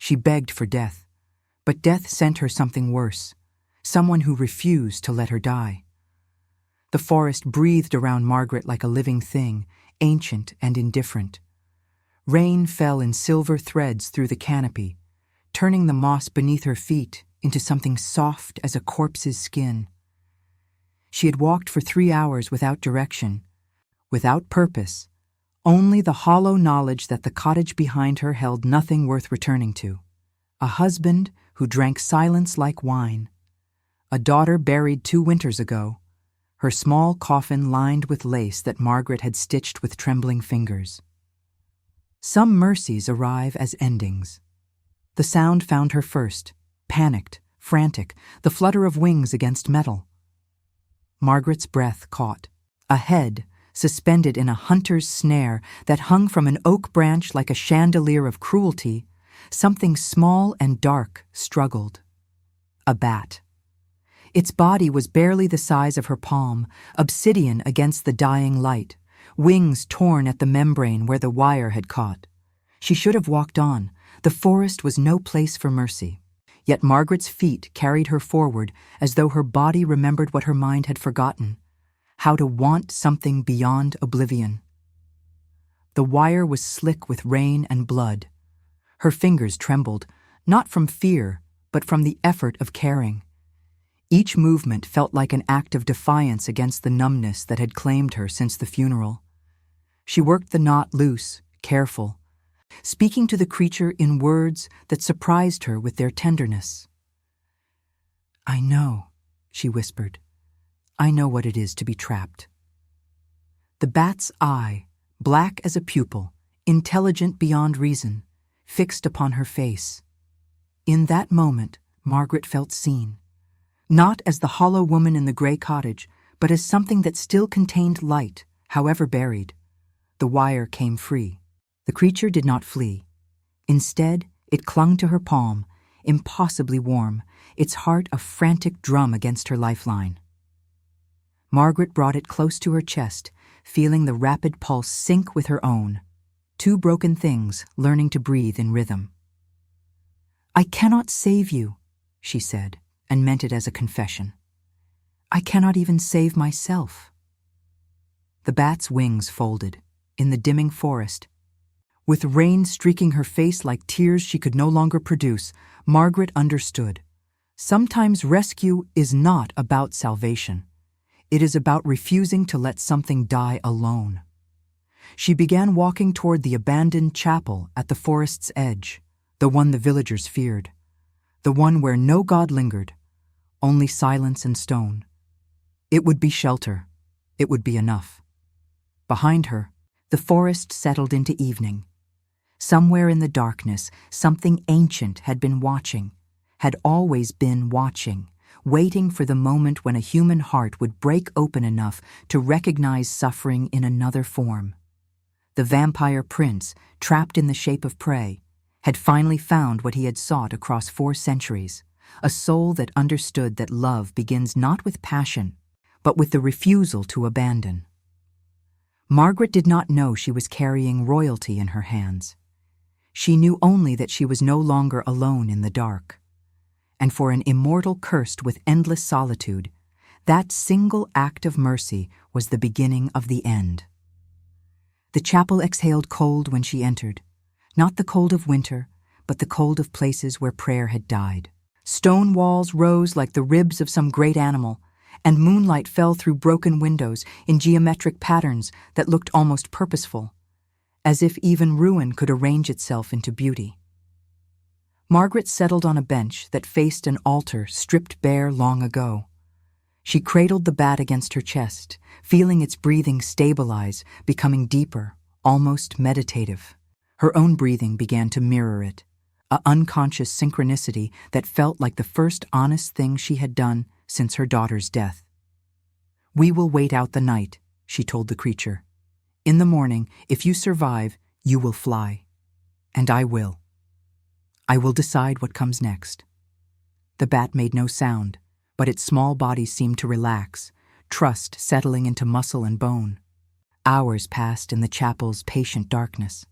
She begged for death, but death sent her something worse, someone who refused to let her die. The forest breathed around Margaret like a living thing, ancient and indifferent. Rain fell in silver threads through the canopy, turning the moss beneath her feet into something soft as a corpse's skin. She had walked for 3 hours without direction, without purpose, only the hollow knowledge that the cottage behind her held nothing worth returning to. A husband who drank silence like wine. A daughter buried 2 winters ago, her small coffin lined with lace that Margaret had stitched with trembling fingers. Some mercies arrive as endings. The sound found her first, panicked, frantic, the flutter of wings against metal. Margaret's breath caught. A head, suspended in a hunter's snare that hung from an oak branch like a chandelier of cruelty, something small and dark struggled. A bat. Its body was barely the size of her palm, obsidian against the dying light, wings torn at the membrane where the wire had caught. She should have walked on. The forest was no place for mercy. Yet Margaret's feet carried her forward as though her body remembered what her mind had forgotten, how to want something beyond oblivion. The wire was slick with rain and blood. Her fingers trembled, not from fear, but from the effort of caring. Each movement felt like an act of defiance against the numbness that had claimed her since the funeral. She worked the knot loose, careful, speaking to the creature in words that surprised her with their tenderness. "I know," she whispered. "I know what it is to be trapped." The bat's eye, black as a pupil, intelligent beyond reason, fixed upon her face. In that moment, Margaret felt seen. Not as the hollow woman in the gray cottage, but as something that still contained light, however buried. The wire came free. The creature did not flee. Instead, it clung to her palm, impossibly warm, its heart a frantic drum against her lifeline. Margaret brought it close to her chest, feeling the rapid pulse sync with her own. 2 broken things learning to breathe in rhythm. "I cannot save you," she said, and meant it as a confession. "I cannot even save myself." The bat's wings folded, in the dimming forest. With rain streaking her face like tears she could no longer produce, Margaret understood. Sometimes rescue is not about salvation. It is about refusing to let something die alone. She began walking toward the abandoned chapel at the forest's edge, the one the villagers feared, the one where no god lingered, only silence and stone. It would be shelter. It would be enough. Behind her, the forest settled into evening. Somewhere in the darkness, something ancient had been watching, had always been watching, waiting for the moment when a human heart would break open enough to recognize suffering in another form. The vampire prince, trapped in the shape of prey, had finally found what he had sought across 4 centuries, a soul that understood that love begins not with passion, but with the refusal to abandon. Margaret did not know she was carrying royalty in her hands. She knew only that she was no longer alone in the dark. And for an immortal cursed with endless solitude, that single act of mercy was the beginning of the end. The chapel exhaled cold when she entered, not the cold of winter, but the cold of places where prayer had died. Stone walls rose like the ribs of some great animal, and moonlight fell through broken windows in geometric patterns that looked almost purposeful, as if even ruin could arrange itself into beauty. Margaret settled on a bench that faced an altar stripped bare long ago. She cradled the bat against her chest, feeling its breathing stabilize, becoming deeper, almost meditative. Her own breathing began to mirror it, an unconscious synchronicity that felt like the first honest thing she had done since her daughter's death. "We will wait out the night," she told the creature. "In the morning, if you survive, you will fly. And I will. I will decide what comes next." The bat made no sound, but its small body seemed to relax, trust settling into muscle and bone. Hours passed in the chapel's patient darkness.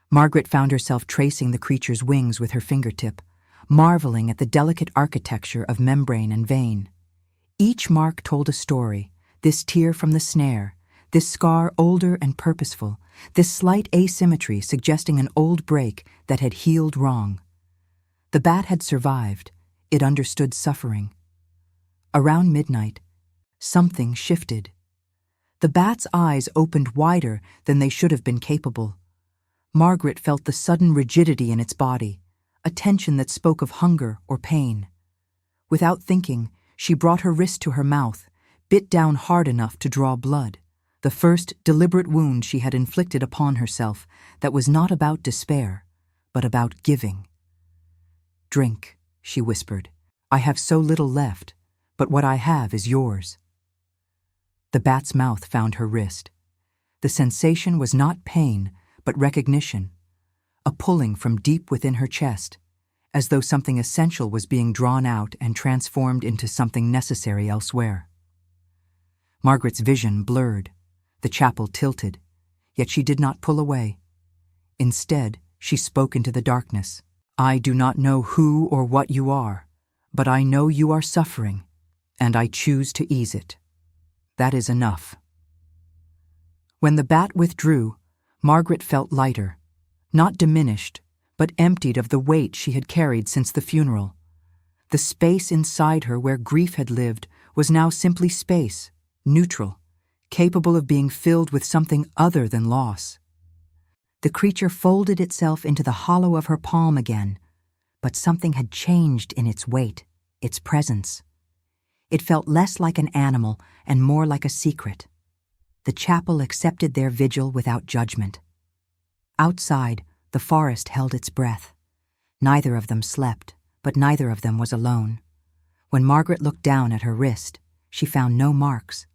Margaret found herself tracing the creature's wings with her fingertip, marveling at the delicate architecture of membrane and vein. Each mark told a story, this tear from the snare, this scar older and purposeful, this slight asymmetry suggesting an old break that had healed wrong. The bat had survived. It understood suffering. Around midnight, something shifted. The bat's eyes opened wider than they should have been capable. Margaret felt the sudden rigidity in its body, a tension that spoke of hunger or pain. Without thinking, she brought her wrist to her mouth, bit down hard enough to draw blood, the first deliberate wound she had inflicted upon herself that was not about despair, but about giving. "Drink," she whispered. "I have so little left, but what I have is yours." The bat's mouth found her wrist. The sensation was not pain, but recognition, a pulling from deep within her chest, as though something essential was being drawn out and transformed into something necessary elsewhere. Margaret's vision blurred, the chapel tilted, yet she did not pull away. Instead, she spoke into the darkness. "I do not know who or what you are, but I know you are suffering, and I choose to ease it. That is enough." When the bat withdrew, Margaret felt lighter, not diminished, but emptied of the weight she had carried since the funeral. The space inside her where grief had lived was now simply space, neutral, capable of being filled with something other than loss. The creature folded itself into the hollow of her palm again, but something had changed in its weight, its presence. It felt less like an animal and more like a secret. The chapel accepted their vigil without judgment. Outside, the forest held its breath. Neither of them slept, but neither of them was alone. When Margaret looked down at her wrist, she found no marks,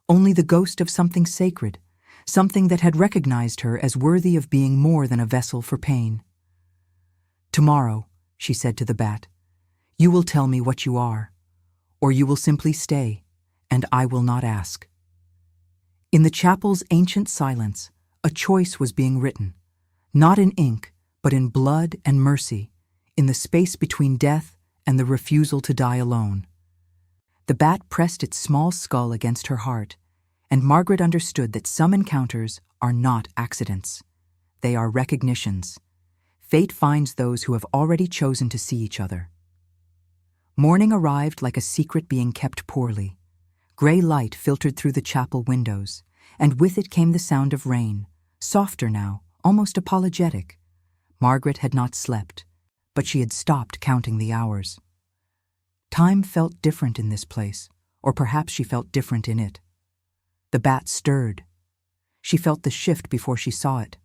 only the ghost of something sacred, something that had recognized her as worthy of being more than a vessel for pain. "Tomorrow," she said to the bat, "you will tell me what you are, or you will simply stay, and I will not ask." In the chapel's ancient silence, a choice was being written, not in ink, but in blood and mercy, in the space between death and the refusal to die alone. The bat pressed its small skull against her heart, and Margaret understood that some encounters are not accidents. They are recognitions. Fate finds those who have already chosen to see each other. Morning arrived like a secret being kept poorly. Gray light filtered through the chapel windows, and with it came the sound of rain, softer now, almost apologetic. Margaret had not slept, but she had stopped counting the hours. Time felt different in this place, or perhaps she felt different in it. The bat stirred. She felt the shift before she saw it,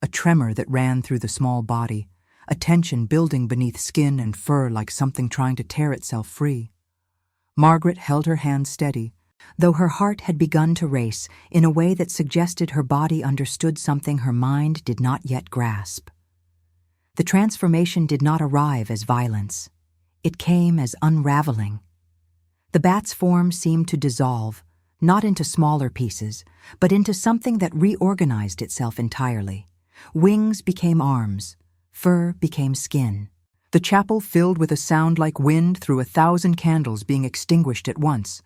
a tremor that ran through the small body, a tension building beneath skin and fur like something trying to tear itself free. Margaret held her hand steady, though her heart had begun to race in a way that suggested her body understood something her mind did not yet grasp. The transformation did not arrive as violence. It came as unraveling. The bat's form seemed to dissolve, not into smaller pieces, but into something that reorganized itself entirely. Wings became arms, fur became skin. The chapel filled with a sound like wind through 1,000 candles being extinguished at once,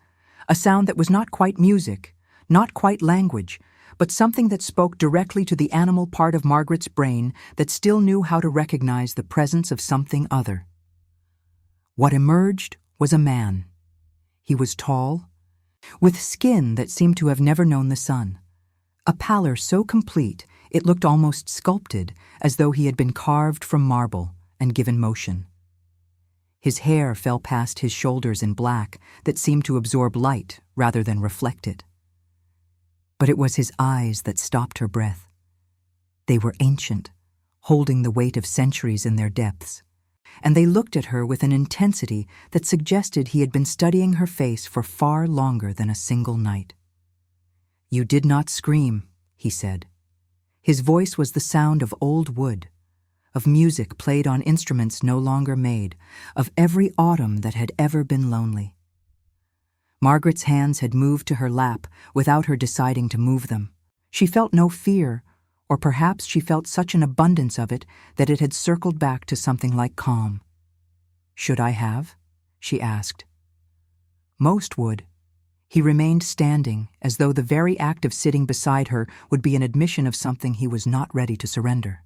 a sound that was not quite music, not quite language, but something that spoke directly to the animal part of Margaret's brain that still knew how to recognize the presence of something other. What emerged was a man. He was tall, with skin that seemed to have never known the sun, a pallor so complete it looked almost sculpted, as though he had been carved from marble and given motion. His hair fell past his shoulders in black that seemed to absorb light rather than reflect it. But it was his eyes that stopped her breath. They were ancient, holding the weight of centuries in their depths, and they looked at her with an intensity that suggested he had been studying her face for far longer than a single night. "You did not scream," he said. His voice was the sound of old wood, of music played on instruments no longer made, of every autumn that had ever been lonely. Margaret's hands had moved to her lap without her deciding to move them. She felt no fear Or perhaps she felt such an abundance of it that it had circled back to something like calm. "Should I have?" she asked. Most would. He remained standing, as though the very act of sitting beside her would be an admission of something he was not ready to surrender.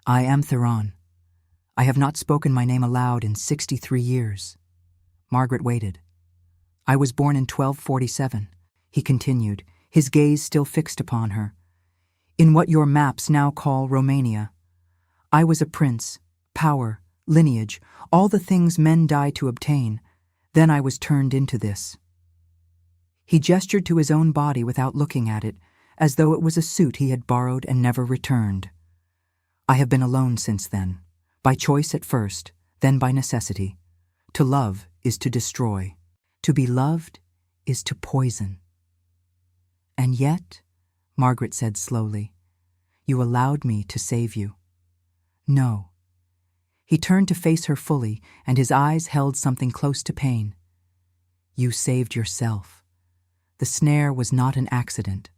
"I am Theron. I have not spoken my name aloud in 63 years. Margaret waited. "I was born in 1247, he continued, his gaze still fixed upon her. "In what your maps now call Romania. I was a prince, power, lineage, all the things men die to obtain. Then I was turned into this." He gestured to his own body without looking at it, as though it was a suit he had borrowed and never returned. "I have been alone since then, by choice at first, then by necessity. To love is to destroy. To be loved is to poison." "And yet," Margaret said slowly, "you allowed me to save you." "No." He turned to face her fully, and his eyes held something close to pain. "You saved yourself. The snare was not an accident.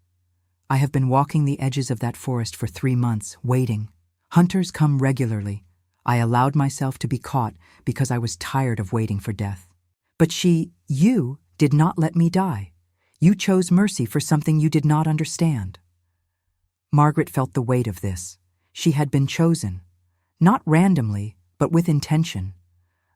I have been walking the edges of that forest for 3 months, waiting. Hunters come regularly. I allowed myself to be caught because I was tired of waiting for death. But you did not let me die. You chose mercy for something you did not understand." Margaret felt the weight of this. She had been chosen, not randomly, but with intention.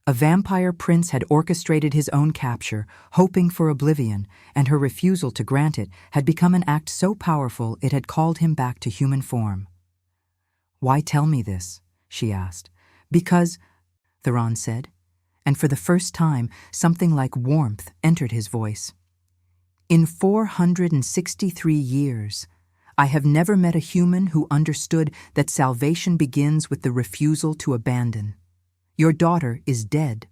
A vampire prince had orchestrated his own capture, hoping for oblivion, and her refusal to grant it had become an act so powerful it had called him back to human form. "Why tell me this?" she asked. "Because," Theron said, and for the first time something like warmth entered his voice. "In 463 years, I have never met a human who understood that salvation begins with the refusal to abandon. Your daughter is dead."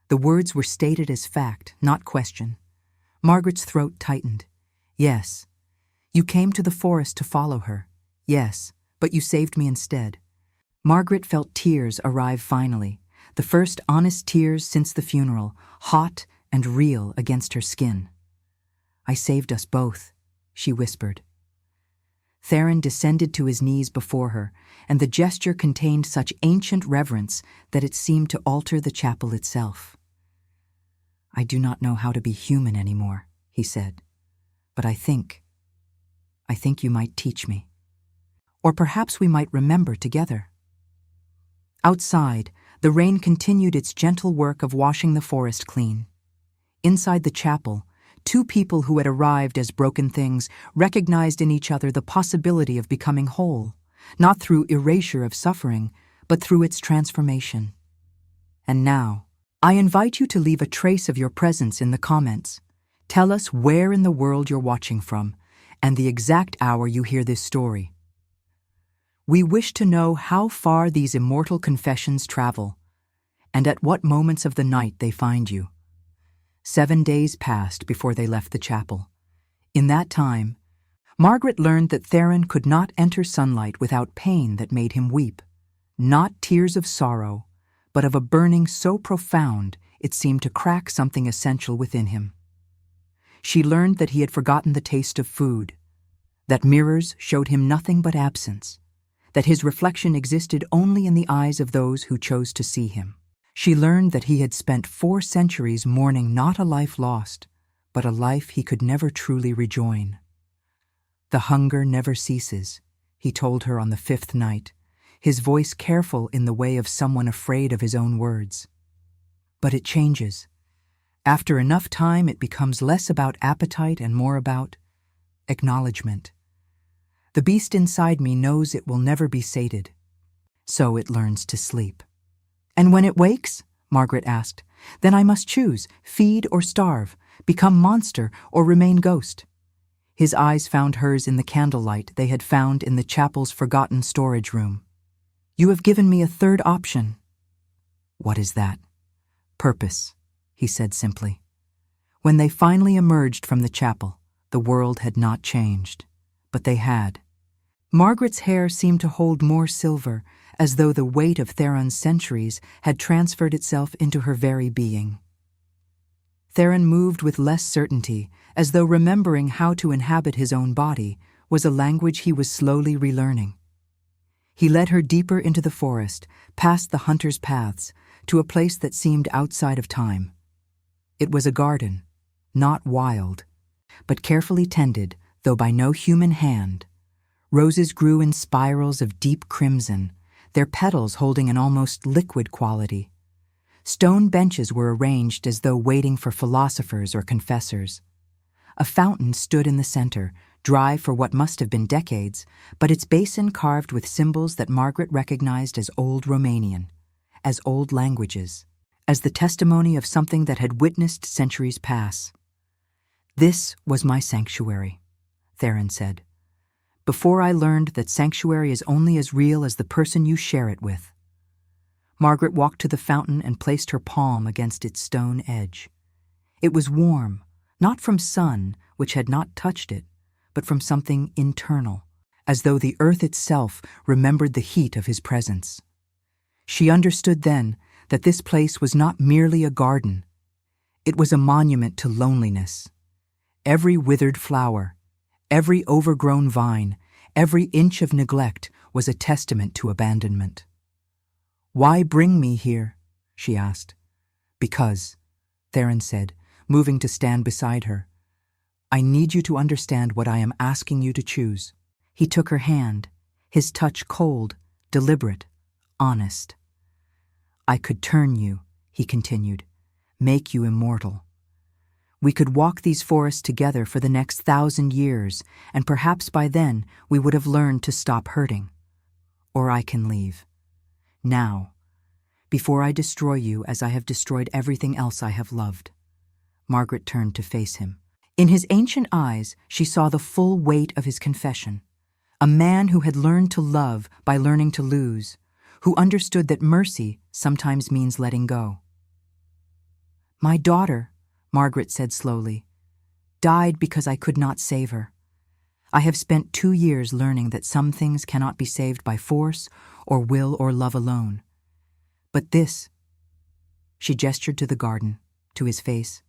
The words were stated as fact, not question. Margaret's throat tightened. "Yes. You came to the forest to follow her. Yes, but you saved me instead." Margaret felt tears arrive finally, the first honest tears since the funeral, hot and real against her skin. "I saved us both," she whispered. Theron descended to his knees before her, and the gesture contained such ancient reverence that it seemed to alter the chapel itself. "I do not know how to be human anymore," he said, "but I think you might teach me. Or perhaps we might remember together." Outside, the rain continued its gentle work of washing the forest clean. Inside the chapel, 2 people who had arrived as broken things recognized in each other the possibility of becoming whole, not through erasure of suffering, but through its transformation. And now, I invite you to leave a trace of your presence in the comments. Tell us where in the world you're watching from, and the exact hour you hear this story. We wish to know how far these immortal confessions travel, and at what moments of the night they find you. 7 days passed before they left the chapel. In that time, Margaret learned that Theron could not enter sunlight without pain that made him weep, not tears of sorrow, but of a burning so profound it seemed to crack something essential within him. She learned that he had forgotten the taste of food, that mirrors showed him nothing but absence, that his reflection existed only in the eyes of those who chose to see him. She learned that he had spent 4 centuries mourning not a life lost, but a life he could never truly rejoin. "The hunger never ceases," he told her on the 5th night, his voice careful in the way of someone afraid of his own words. "But it changes. After enough time, it becomes less about appetite and more about acknowledgement. The beast inside me knows it will never be sated, so it learns to sleep." "And when it wakes?" Margaret asked. "Then I must choose, feed or starve, become monster or remain ghost." His eyes found hers in the candlelight they had found in the chapel's forgotten storage room. "You have given me a 3rd option." "What is that?" "Purpose," he said simply. When they finally emerged from the chapel, the world had not changed, but they had. Margaret's hair seemed to hold more silver, as though the weight of Theron's centuries had transferred itself into her very being. Theron moved with less certainty, as though remembering how to inhabit his own body, was a language he was slowly relearning. He led her deeper into the forest, past the hunter's paths, to a place that seemed outside of time. It was a garden, not wild, but carefully tended, though by no human hand. Roses grew in spirals of deep crimson, their petals holding an almost liquid quality. Stone benches were arranged as though waiting for philosophers or confessors. A fountain stood in the center, dry for what must have been decades, but its basin carved with symbols that Margaret recognized as Old Romanian, as old languages, as the testimony of something that had witnessed centuries pass. "This was my sanctuary," Theron said, "before I learned that sanctuary is only as real as the person you share it with." Margaret walked to the fountain and placed her palm against its stone edge. It was warm, not from sun, which had not touched it, but from something internal, as though the earth itself remembered the heat of his presence. She understood then that this place was not merely a garden. It was a monument to loneliness. Every withered flower, every overgrown vine, every inch of neglect was a testament to abandonment. "Why bring me here?" she asked. "Because," Theron said, moving to stand beside her. "I need you to understand what I am asking you to choose." He took her hand, his touch cold, deliberate, honest. "I could turn you," he continued, "make you immortal. We could walk these forests together for the next 1,000 years, and perhaps by then we would have learned to stop hurting. Or I can leave. Now, before I destroy you as I have destroyed everything else I have loved." Margaret turned to face him. In his ancient eyes, she saw the full weight of his confession. A man who had learned to love by learning to lose, who understood that mercy sometimes means letting go. "My daughter," Margaret said slowly, "died because I could not save her. I have spent 2 years learning that some things cannot be saved by force or will or love alone. But this," she gestured to the garden, to his face,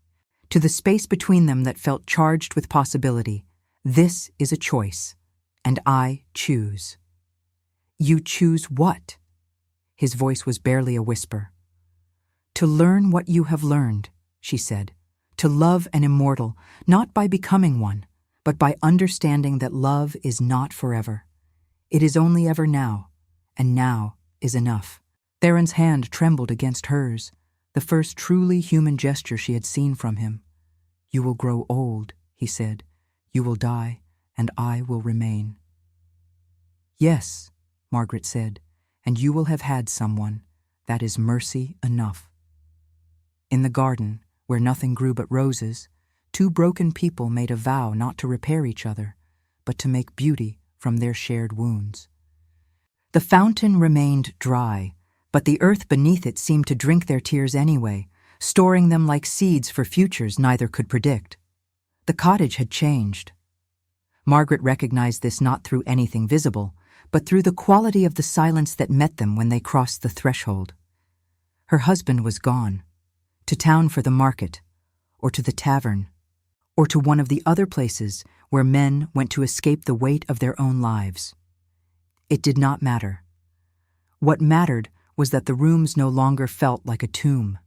to the space between them that felt charged with possibility, "this is a choice, and I choose." "You choose what?" His voice was barely a whisper. "To learn what you have learned," she said, "to love an immortal, not by becoming one, but by understanding that love is not forever. It is only ever now, and now is enough." Theron's hand trembled against hers, the first truly human gesture she had seen from him. "You will grow old," he said. "You will die, and I will remain." "Yes," Margaret said, "and you will have had someone. That is mercy enough." In the garden, where nothing grew but roses, 2 broken people made a vow not to repair each other, but to make beauty from their shared wounds. The fountain remained dry, but the earth beneath it seemed to drink their tears anyway, storing them like seeds for futures neither could predict. The cottage had changed. Margaret recognized this not through anything visible, but through the quality of the silence that met them when they crossed the threshold. Her husband was gone, to town for the market, or to the tavern, or to one of the other places where men went to escape the weight of their own lives. It did not matter. What mattered was that the rooms no longer felt like a tomb.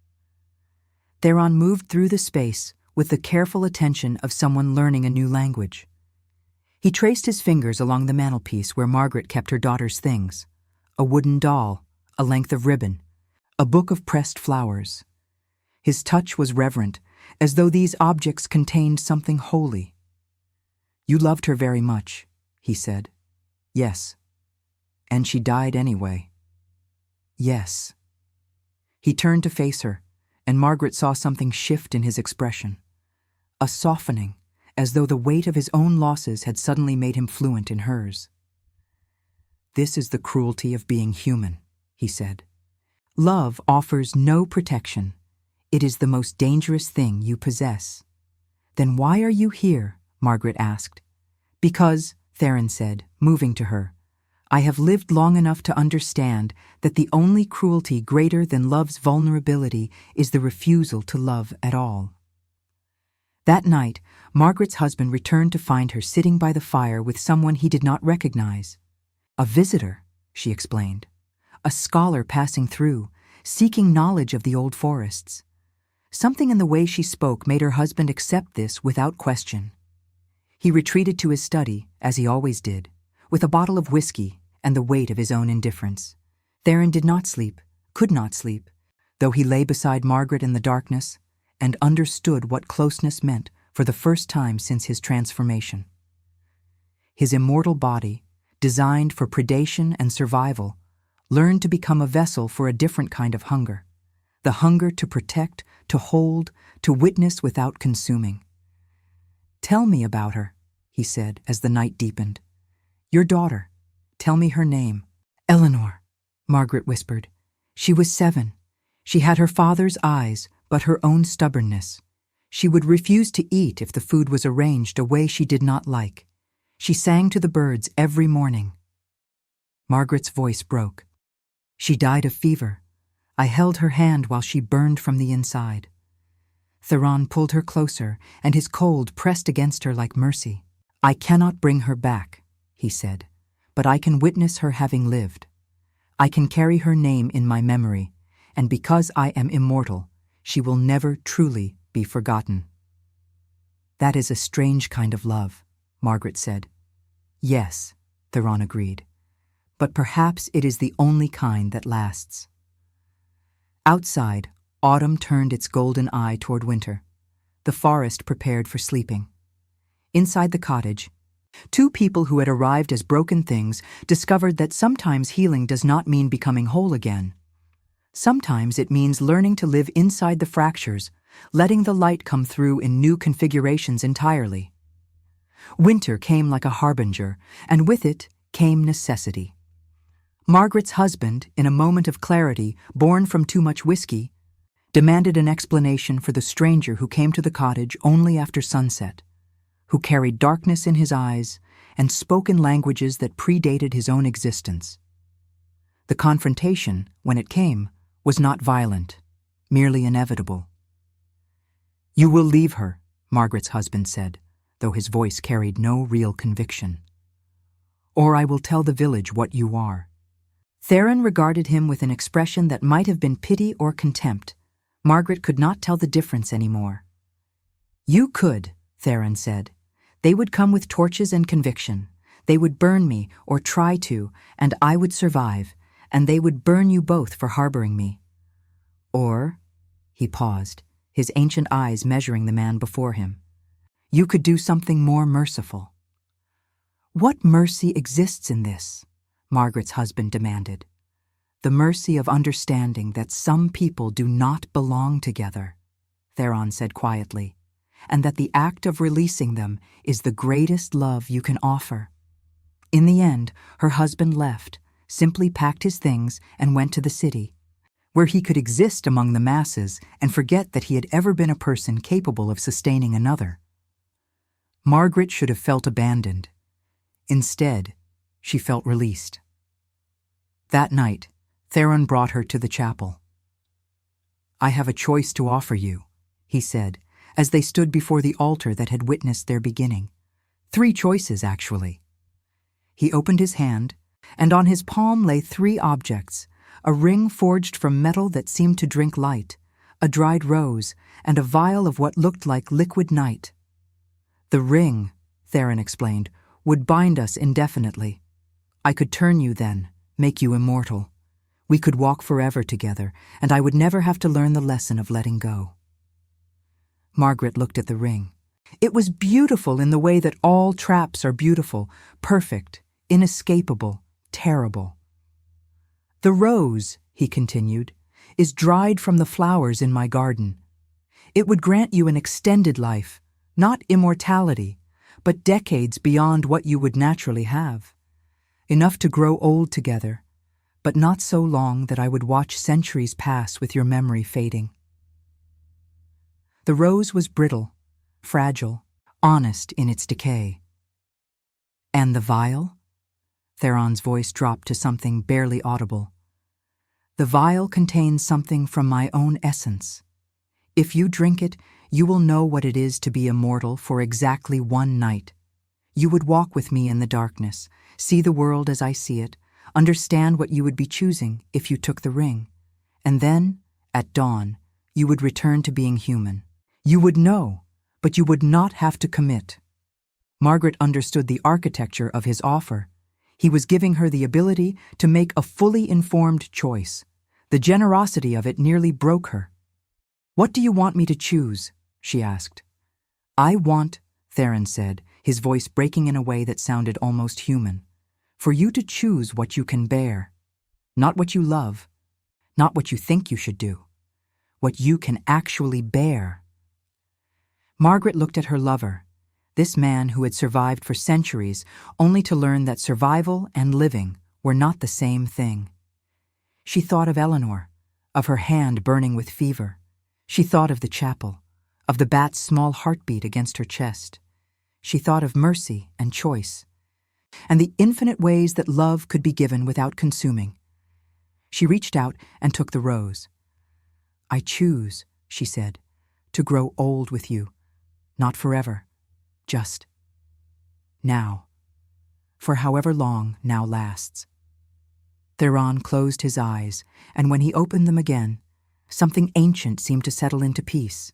Theron moved through the space with the careful attention of someone learning a new language. He traced his fingers along the mantelpiece where Margaret kept her daughter's things: a wooden doll, a length of ribbon, a book of pressed flowers. His touch was reverent, as though these objects contained something holy. "You loved her very much," he said. "Yes. And she died anyway." "Yes." He turned to face her, and Margaret saw something shift in his expression. A softening, as though the weight of his own losses had suddenly made him fluent in hers. "This is the cruelty of being human," he said. "Love offers no protection. It is the most dangerous thing you possess." "Then why are you here?" Margaret asked. "Because," Theron said, moving to her, "I have lived long enough to understand that the only cruelty greater than love's vulnerability is the refusal to love at all." That night, Margaret's husband returned to find her sitting by the fire with someone he did not recognize. "A visitor," she explained. "A scholar passing through, seeking knowledge of the old forests." Something in the way she spoke made her husband accept this without question. He retreated to his study, as he always did, with a bottle of whiskey and the weight of his own indifference. Theron did not sleep, could not sleep, though he lay beside Margaret in the darkness and understood what closeness meant for the first time since his transformation. His immortal body, designed for predation and survival, learned to become a vessel for a different kind of hunger, the hunger to protect, to hold, to witness without consuming. "Tell me about her," he said as the night deepened. "Your daughter. Tell me her name." "Eleanor," Margaret whispered. "She was 7. She had her father's eyes, but her own stubbornness. She would refuse to eat if the food was arranged a way she did not like. She sang to the birds every morning." Margaret's voice broke. "She died of fever. I held her hand while she burned from the inside." Theron pulled her closer, and his cold pressed against her like mercy. "I cannot bring her back," he said, "but I can witness her having lived. I can carry her name in my memory, and because I am immortal, she will never truly be forgotten." "That is a strange kind of love," Margaret said. "Yes," Theron agreed, "but perhaps it is the only kind that lasts." Outside, autumn turned its golden eye toward winter. The forest prepared for sleeping. Inside the cottage, 2 people who had arrived as broken things discovered that sometimes healing does not mean becoming whole again. Sometimes it means learning to live inside the fractures, letting the light come through in new configurations entirely. Winter came like a harbinger, and with it came necessity. Margaret's husband, in a moment of clarity born from too much whiskey, demanded an explanation for the stranger who came to the cottage only after sunset, who carried darkness in his eyes and spoke in languages that predated his own existence. The confrontation, when it came, was not violent, merely inevitable. "You will leave her," Margaret's husband said, though his voice carried no real conviction. "Or I will tell the village what you are." Theron regarded him with an expression that might have been pity or contempt. Margaret could not tell the difference anymore. "You could," Theron said. "They would come with torches and conviction. They would burn me, or try to, and I would survive, and they would burn you both for harboring me. Or," he paused, his ancient eyes measuring the man before him, "you could do something more merciful." "What mercy exists in this?" Margaret's husband demanded. "The mercy of understanding that some people do not belong together," Theron said quietly, "and that the act of releasing them is the greatest love you can offer." In the end, her husband left, simply packed his things and went to the city, where he could exist among the masses and forget that he had ever been a person capable of sustaining another. Margaret should have felt abandoned. Instead, she felt released. That night, Theron brought her to the chapel. "I have a choice to offer you," he said, as they stood before the altar that had witnessed their beginning. 3 choices, actually. He opened his hand, and on his palm lay 3 objects, a ring forged from metal that seemed to drink light, a dried rose, and a vial of what looked like liquid night. "The ring," Theron explained, "would bind us indefinitely. I could turn you then, make you immortal. We could walk forever together, and I would never have to learn the lesson of letting go." Margaret looked at the ring. It was beautiful in the way that all traps are beautiful, perfect, inescapable, terrible. "The rose," he continued, "is dried from the flowers in my garden. It would grant you an extended life, not immortality, but decades beyond what you would naturally have. Enough to grow old together, but not so long that I would watch centuries pass with your memory fading." The rose was brittle, fragile, honest in its decay. "And the vial?" Theron's voice dropped to something barely audible. "The vial contains something from my own essence. If you drink it, You will know what it is to be immortal for exactly one night. You would walk with me in the darkness, see the world as I see it, understand what you would be choosing if you took the ring. And then, at dawn, you would return to being human. You would know, but you would not have to commit. Margaret understood the architecture of his offer. He was giving her the ability to make a fully informed choice. The generosity of it nearly broke her. "What do you want me to choose?" she asked. "I want," Theron said, his voice breaking in a way that sounded almost human, "for you to choose what you can bear. Not what you love, not what you think you should do. What you can actually bear." Margaret looked at her lover, this man who had survived for centuries, only to learn that survival and living were not the same thing. She thought of Eleanor, of her hand burning with fever. She thought of the chapel, of the bat's small heartbeat against her chest. She thought of mercy and choice, and the infinite ways that love could be given without consuming. She reached out and took the rose. "I choose," she said, "to grow old with you, not forever, just now, for however long now lasts." Theron closed his eyes, and when he opened them again, something ancient seemed to settle into peace.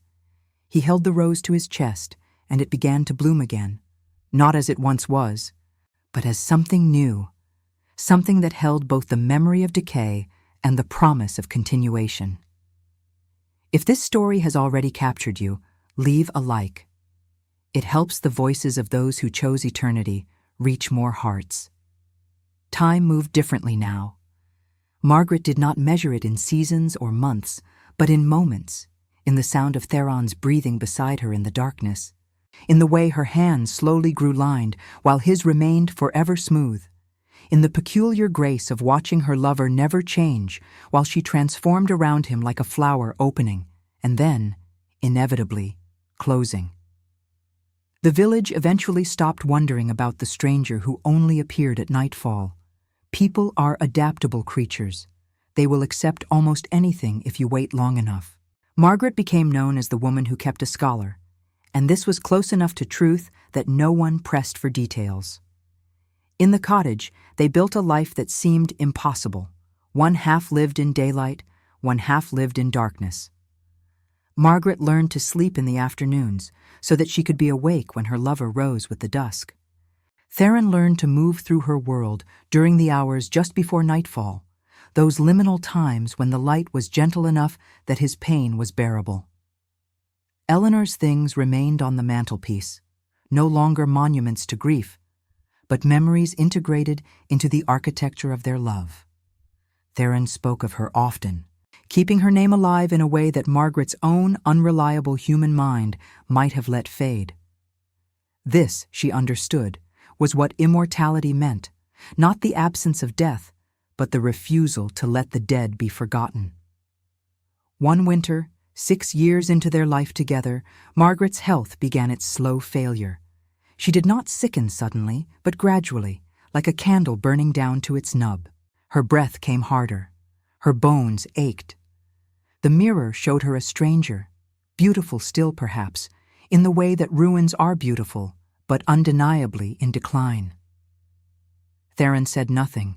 He held the rose to his chest, and it began to bloom again, not as it once was, but as something new, something that held both the memory of decay and the promise of continuation. If this story has already captured you, leave a like. It helps the voices of those who chose eternity reach more hearts. Time moved differently now. Margaret did not measure it in seasons or months, but in moments, in the sound of Theron's breathing beside her in the darkness, in the way her hands slowly grew lined while his remained forever smooth, in the peculiar grace of watching her lover never change while she transformed around him like a flower opening and then, inevitably, closing. The village eventually stopped wondering about the stranger who only appeared at nightfall. People are adaptable creatures. They will accept almost anything if you wait long enough. Margaret became known as the woman who kept a scholar, and this was close enough to truth that no one pressed for details. In the cottage, they built a life that seemed impossible. One half lived in daylight, one half lived in darkness. Margaret learned to sleep in the afternoons so that she could be awake when her lover rose with the dusk. Theron learned to move through her world during the hours just before nightfall, those liminal times when the light was gentle enough that his pain was bearable. Eleanor's things remained on the mantelpiece, no longer monuments to grief, but memories integrated into the architecture of their love. Theron spoke of her often, keeping her name alive in a way that Margaret's own unreliable human mind might have let fade. This, she understood, was what immortality meant, not the absence of death, but the refusal to let the dead be forgotten. One winter, 6 years into their life together, Margaret's health began its slow failure. She did not sicken suddenly, but gradually, like a candle burning down to its nub. Her breath came harder. Her bones ached. The mirror showed her a stranger, beautiful still perhaps, in the way that ruins are beautiful, but undeniably in decline. Theron said nothing,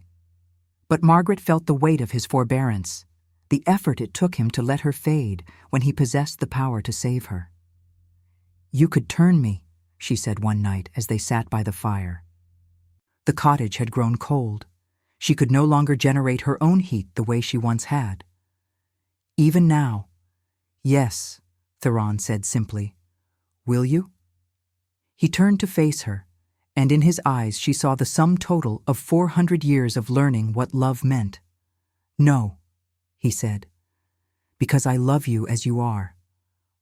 but Margaret felt the weight of his forbearance, the effort it took him to let her fade when he possessed the power to save her. "You could turn me," she said one night as they sat by the fire. The cottage had grown cold. She could no longer generate her own heat the way she once had. "Even now." "Yes," Theron said simply. "Will you?" He turned to face her, and in his eyes she saw the sum total of 400 years of learning what love meant. "No," he said, "because I love you as you are,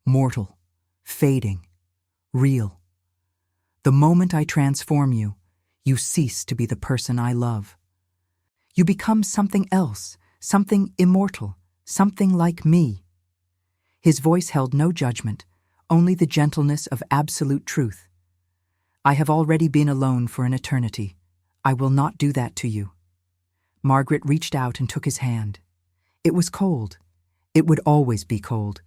mortal, fading, real. The moment I transform you, you cease to be the person I love. You become something else, something immortal, something like me." His voice held no judgment, only the gentleness of absolute truth. "I have already been alone for an eternity. I will not do that to you." Margaret reached out and took his hand. It was cold. It would always be cold,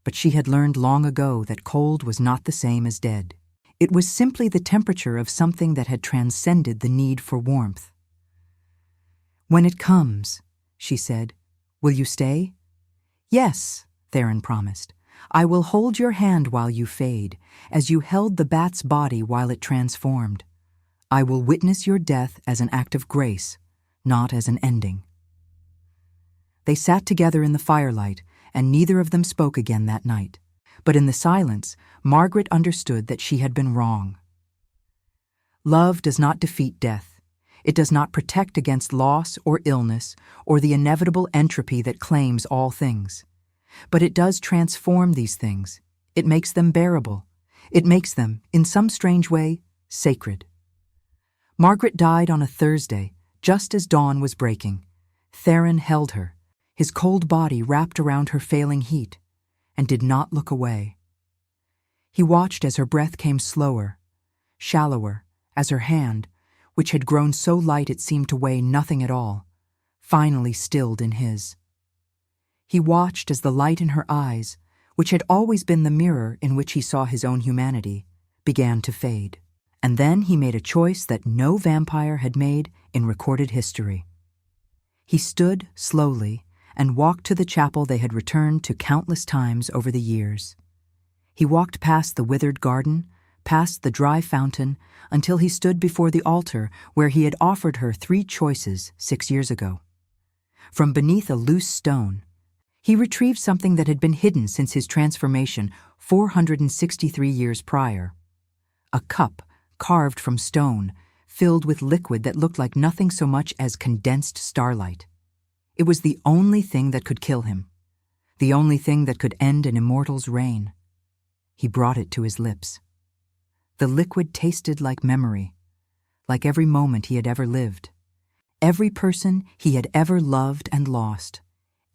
But she had learned long ago that cold was not the same as dead. It was simply the temperature of something that had transcended the need for warmth. "When it comes," she said, "will you stay?" "Yes," Theron promised. "I will hold your hand while you fade, as you held the bat's body while it transformed. I will witness your death as an act of grace, not as an ending." They sat together in the firelight, and neither of them spoke again that night. But in the silence, Margaret understood that she had been wrong. Love does not defeat death. It does not protect against loss or illness or the inevitable entropy that claims all things. But it does transform these things. It makes them bearable. It makes them, in some strange way, sacred. Margaret died on a Thursday, just as dawn was breaking. Theron held her, his cold body wrapped around her failing heat, and did not look away. He watched as her breath came slower, shallower, as her hand, which had grown so light it seemed to weigh nothing at all, finally stilled in his. He watched as the light in her eyes, which had always been the mirror in which he saw his own humanity, began to fade. And then he made a choice that no vampire had made in recorded history. He stood slowly and walked to the chapel they had returned to countless times over the years. He walked past the withered garden, past the dry fountain, until he stood before the altar where he had offered her 3 choices 6 years ago. From beneath a loose stone, he retrieved something that had been hidden since his transformation 463 years prior. A cup carved from stone, filled with liquid that looked like nothing so much as condensed starlight. It was the only thing that could kill him, the only thing that could end an immortal's reign. He brought it to his lips. The liquid tasted like memory, like every moment he had ever lived, every person he had ever loved and lost,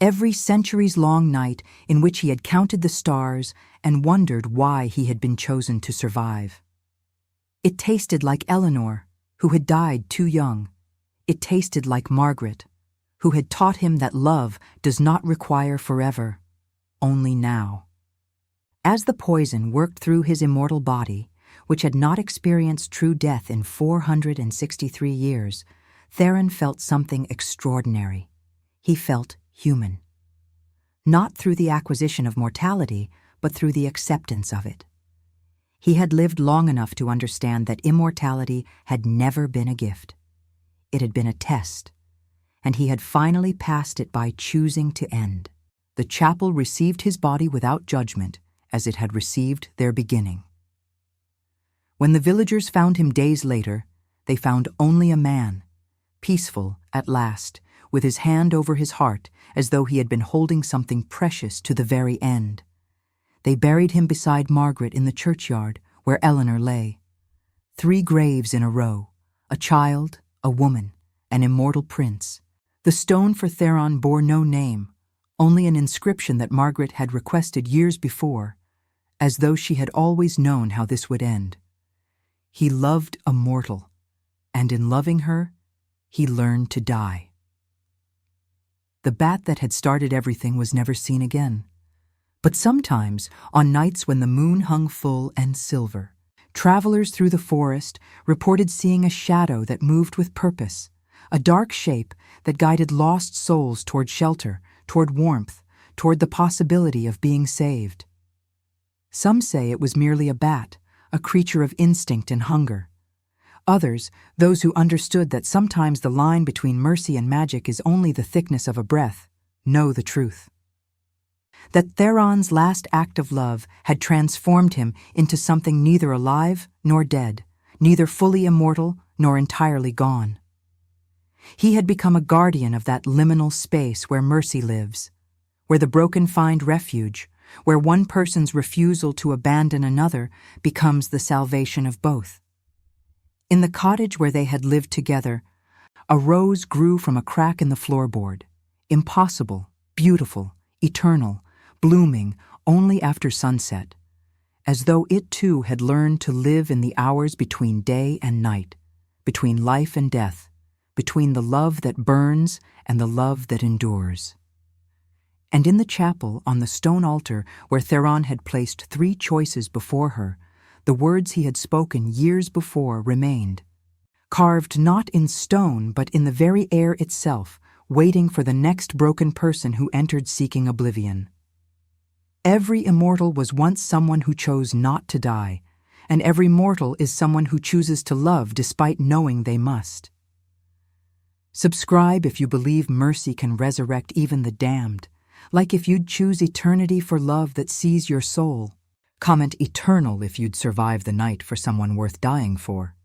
every centuries-long night in which he had counted the stars and wondered why he had been chosen to survive. It tasted like Eleanor, who had died too young. It tasted like Margaret, who had taught him that love does not require forever, only now. As the poison worked through his immortal body, which had not experienced true death in 463 years, Theron felt something extraordinary. He felt human. Not through the acquisition of mortality, but through the acceptance of it. He had lived long enough to understand that immortality had never been a gift. It had been a test, and he had finally passed it by choosing to end. The chapel received his body without judgment, as it had received their beginning. When the villagers found him days later, they found only a man, peaceful at last, with his hand over his heart as though he had been holding something precious to the very end. They buried him beside Margaret in the churchyard where Eleanor lay. 3 graves in a row, a child, a woman, an immortal prince. The stone for Theron bore no name, only an inscription that Margaret had requested years before, as though she had always known how this would end. He loved a mortal, and in loving her, he learned to die. The bat that had started everything was never seen again. But sometimes, on nights when the moon hung full and silver, travelers through the forest reported seeing a shadow that moved with purpose, a dark shape that guided lost souls toward shelter, toward warmth, toward the possibility of being saved. Some say it was merely a bat, a creature of instinct and hunger. Others, those who understood that sometimes the line between mercy and magic is only the thickness of a breath, know the truth. That Theron's last act of love had transformed him into something neither alive nor dead, neither fully immortal nor entirely gone. He had become a guardian of that liminal space where mercy lives, where the broken find refuge, where one person's refusal to abandon another becomes the salvation of both. In the cottage where they had lived together, a rose grew from a crack in the floorboard, impossible, beautiful, eternal, blooming only after sunset, as though it too had learned to live in the hours between day and night, between life and death, between the love that burns and the love that endures. And in the chapel, on the stone altar where Theron had placed 3 choices before her, the words he had spoken years before remained, carved not in stone but in the very air itself, waiting for the next broken person who entered seeking oblivion. Every immortal was once someone who chose not to die, and every mortal is someone who chooses to love despite knowing they must. Subscribe if you believe mercy can resurrect even the damned, like if you'd choose eternity for love that sees your soul. Comment eternal if you'd survive the night for someone worth dying for.